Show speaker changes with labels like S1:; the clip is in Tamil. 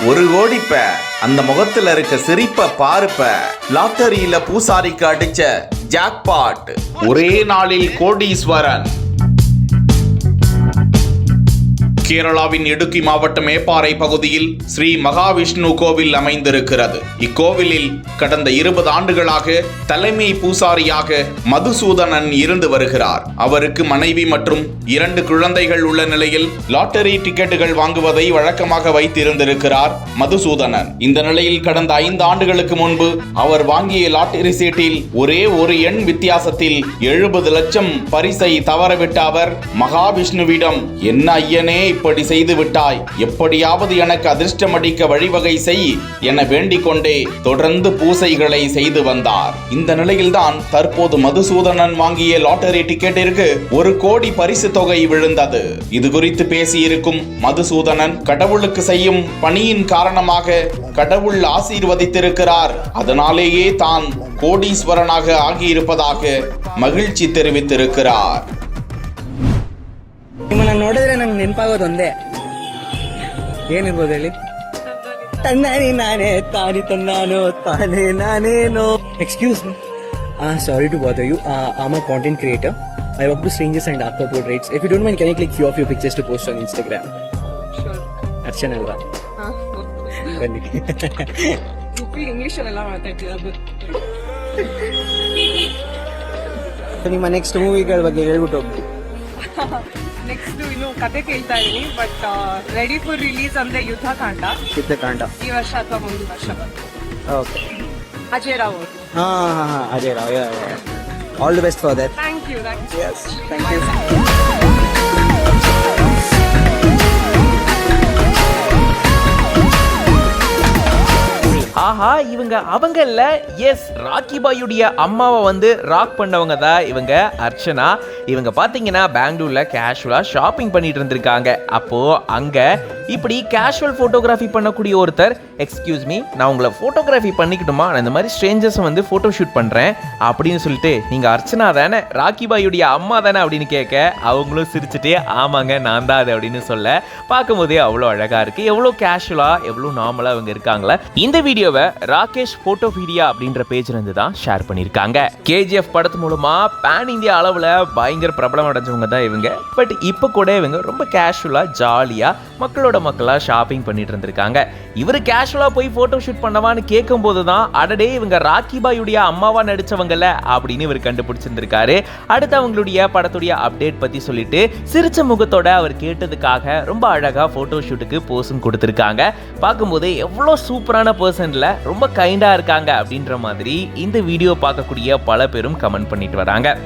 S1: 1 கோடிப்ப அந்த முகத்துல இருக்க சிரிப்ப பாருப்ப. லாட்டரியில பூசாரிக்கு அடிச்ச ஜாக்பாட், ஒரே நாளில் கோடீஸ்வரன். கேரளாவின் இடுக்கி மாவட்டம் மேப்பாறை பகுதியில் ஸ்ரீ மகாவிஷ்ணு கோவில் அமைந்திருக்கிறது. இக்கோவிலில் கடந்த 20 ஆண்டுகளாக தலைமை பூசாரியாக மதுசூதனன் இருந்து வருகிறார். அவருக்கு மனைவி மற்றும் 2 குழந்தைகள் உள்ள நிலையில் லாட்டரி டிக்கெட்டுகள் வாங்குவதை வழக்கமாக வைத்திருந்திருக்கிறார் மதுசூதனன். இந்த நிலையில் கடந்த 5 ஆண்டுகளுக்கு முன்பு அவர் வாங்கிய லாட்டரி சீட்டில் ஒரே ஒரு எண் வித்தியாசத்தில் 70 லட்சம் பரிசை தவறவிட்ட அவர் மகாவிஷ்ணுவிடம், என்ன ஐயனே இப்படி செய்து விட்டாய், எப்படியாவது எனக்கு அதிர்ஷ்டம் அடிக்க வழிவகை செய் என வேண்டிக் கொண்டே தொடர்ந்து பூசைகளை செய்து வந்தார். இந்த நிலையில்தான் தற்போது மதுசூதனன் வாங்கிய லாட்டரி டிக்கெட்டிற்கு 1 கோடி பரிசு தொகை விழுந்தது. இது குறித்து பேசியிருக்கும் மதுசூதனன், கடவுளுக்கு செய்யும் பணியின் காரணமாக கடவுள் ஆசீர்வதித்திருக்கிறார், அதனாலேயே தான் கோடீஸ்வரனாக ஆகியிருப்பதாக மகிழ்ச்சி தெரிவித்திருக்கிறார்.
S2: ನಿಮ್ಮನ್ನ ನೋಡಿದ್ರೆ ನಂಗೆ ನೆನಪಾಗೋದು ಒಂದೇ, ಏನಿರ್ಬೋದು ಹೇಳಿ? ತನ್ನಾನಿ ನಾನೇ ತಾನಿ ತನ್ನಾನೋ ತಾನೇ ನಾನೇನೋ. Excuse me, sorry to bother you. I'm a content creator. I work with strangers and actor portraits. If you don't mind, can I click few of your pictures to post on Instagram?
S3: Sure.
S2: Archana ಅಲ್ವಾ? ಬನ್ನಿ.
S3: ಇಂಗ್ಲಿಷ್ ಅಲ್ಲೆಲ್ಲ ಮಾತಾಡ್ತೀರಾ?
S2: ನಿಮ್ಮ ನೆಕ್ಸ್ಟ್ ಮೂವಿಗಳ ಬಗ್ಗೆ ಹೇಳ್ಬಿಟ್ಟು ಹೋಗ್ತೀವಿ.
S3: ನೆಕ್ಸ್ಟ್ ಇನ್ನು ಕತೆ ಕೇಳ್ತಾ ಇದೀನಿ, ಬಟ್ ರೆಡಿ ಫಾರ್ ರಿಲೀಸ್ ಅಂದ್ರೆ ಯುದ್ಧಕಾಂಡ ಈ ವರ್ಷ ಅಥವಾ ಮುಂದಿನ ವರ್ಷ.
S2: ಓಕೆ.
S3: ಅಜಯ್ ರಾವ್ ಅವರು.
S2: ಹಾ Ajay Rao. All the best for that.
S3: Thank you.
S2: Yes, thank you.
S4: ஆஹா, இவங்க அவங்க இல்ல, எஸ், ராக்கி பாயுடைய அம்மாவை வந்து ராக் பண்ணவங்க தான் இவங்க அர்ச்சனா. இவங்க பாத்தீங்கன்னா பெங்களூர்ல கேஷுவலா ஷாப்பிங் பண்ணிட்டு இருந்திருக்காங்க. அப்போ அங்க இப்படி கேஷுவல் போட்டோகிராஃபி பண்ணக்கூடிய ஒருத்தர், எக்ஸ்கியூஸ் மீ, நான் உங்களை போட்டோகிராஃபி பண்ணிக்கிட்டுமா, நான் இந்த மாதிரி ஸ்ட்ரேஞ்சர்ஸ் வந்து போட்டோ ஷூட் பண்றேன் அப்படின்னு சொல்லிட்டு, நீங்க அர்ச்சனா தானே, ராக்கி பாயுடைய அம்மா தானே அப்படின்னு கேட்க, அவங்களும் சிரிச்சுட்டே ஆமாங்க நான் தான் அது அப்படின்னு சொல்ல, பார்க்கும்போதே அவ்வளோ அழகா இருக்கு. எவ்வளோ கேஷுவலா எவ்வளோ நார்மலா அவங்க இருக்காங்களே. இந்த வீடியோவை ராகேஷ் போட்டோபீடியா அப்படின்ற பேஜ்ல இருந்து தான் ஷேர் பண்ணிருக்காங்க. KGF படத்து மூலமா பேன் இந்தியா அளவுல பயங்கர பிரபலம் அடைஞ்சவங்க தான் இவங்க. பட் இப்போ கூட இவங்க ரொம்ப கேஷுவலா ஜாலியா மக்களா ஷாப்பிங் பண்ணிட்டு இருந்திருக்காங்க. இவரு கேஷுவலா போய் போட்டோ ஷூட் பண்ணவான்னு கேட்கும் போதுதான், அடடே இவங்க ராக்கி பாயுடைய அம்மாவா நடிச்சவங்கல அப்படின்னு இவர் கண்டுபிடிச்சிருந்திருக்காரு. அடுத்து அவங்களுடைய படத்துடைய அப்டேட் பத்தி சொல்லிட்டு சிரிச்ச முகத்தோட அவர் கேட்டதுக்காக ரொம்ப அழகா போட்டோ ஷூட்டுக்கு போஸும் கொடுத்திருக்காங்க. பார்க்கும்போது எவ்வளவு சூப்பரான பர்சன்ல ரொம்ப கைண்டா இருக்காங்க அப்படின்ற மாதிரி இந்த வீடியோ பார்க்கக்கூடிய பல பேரும் கமெண்ட் பண்ணிட்டு வராங்க.